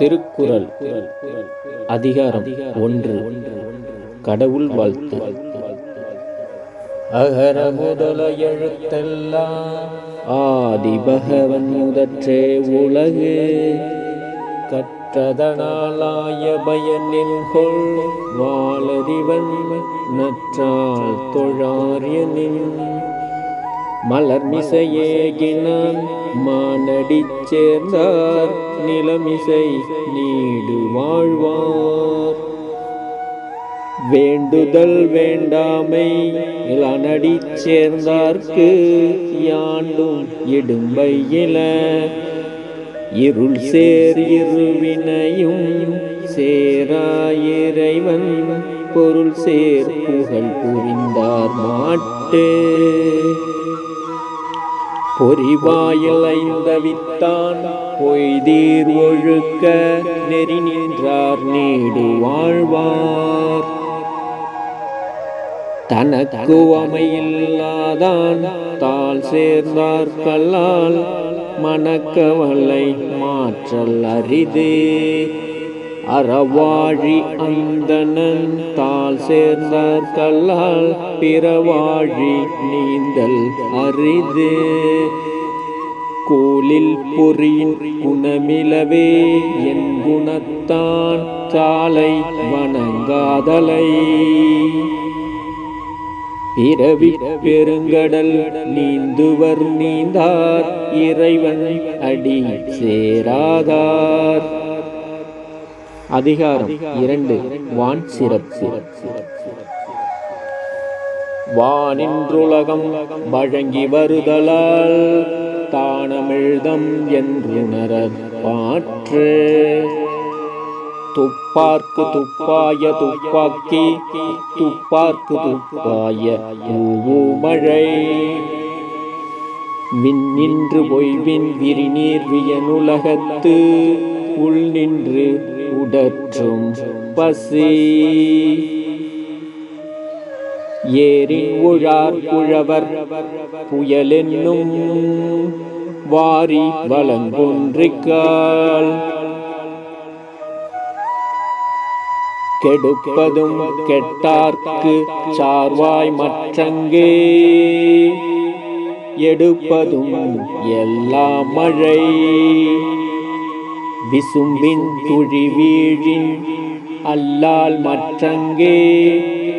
திருக்குறள் அதிகாரம் 1. கடவுள் வாழ்த்து. அகர முதல எழுத்தெல்லாம் ஆதி பகவன் முதற்றே உலகு கற்றதனாலாய பயனின்கொள் வாளறிவன் நற்றால் தொழாரியனின் மலர்மிசையேகினான் மானடிச் சேர்ந்தார் நிலமிசை நீடு வாழ்வார். வேண்டுதல் வேண்டாமை இளநடிச் சேர்ந்தார்க்கு யாண்டும் இடும்பையில இருள் சேர் இருவினையும் சேராயிரைவன் பொருள் சேர் புகழ் புரிந்தார் மாட்டு. பொறிவாயில் ஐந்தவித்தான் பொய்தீர் ஒழுக்க நெறி நின்றார் நீடு வாழ்வார். தனக்கு அமையில்லாதான் தாழ் சேர்ந்தார் கல்லால் மனக்கவலை மாற்றல் அரிது. அறவாழி அந்தணன் தாழ் சேர்ந்தார் கல்லால் பிறவாழி நீந்தல் அரிது. கோலில் பொறியின் குணமிலவே என் குணத்தான் சாலை வணங்காதலை. பிறவி பெருங்கடல் நீந்துவர் நீந்தார் இறைவன் அடி சேராதார். அதிகாரம் 2. வான் சிறப்பு. வானின்றுலகம் வழங்கி வருதலால் தானமிழ்தம் என்றுணரப் பாற்று. துப்பார்க்கு துப்பாய துப்பாக்கி துப்பார்க்கு துப்பாய மழை. விண்ணின்று பொய்வின் விரிநீர் வியனுலகத்து உள் நின்று உடற்றும் பசி. ஏரின் உழார் குழவர் புயலென்னும் வாரி வளங்குன்றிக்கால். கெடுப்பதும் கெட்டார்க்கு சார்வாய் மற்றங்கே எடுப்பதும் எல்லா மழை. விசும்பின் துழி வீழின் அல்லால் மற்றங்கே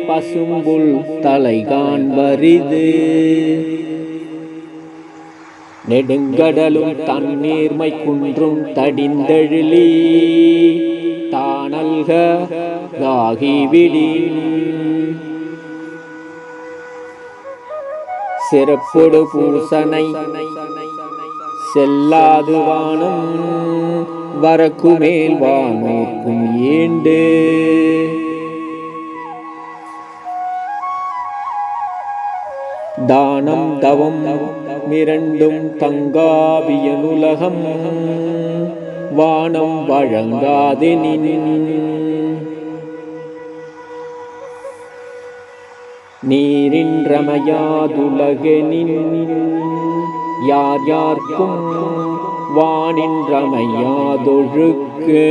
பசும்புல் தலைகான் வரிது. நெடுங்கடலும் தண்ணீர்மை குன்றும் தடிந்தெழிலி தானல்க ஆகிவிடின். சிறப்பொடு பூசனை செல்லாது வானம் வரக்குமேல் வானோர்க்கும் ஏண்டு. தானம் தவம் இரண்டும் தங்காவியனுலகம் வானம் வழங்காதெனின். நீரின்றமையாதுலகெனின் யார் யார்க்கும் வானின்றமையாதொழுக்கு.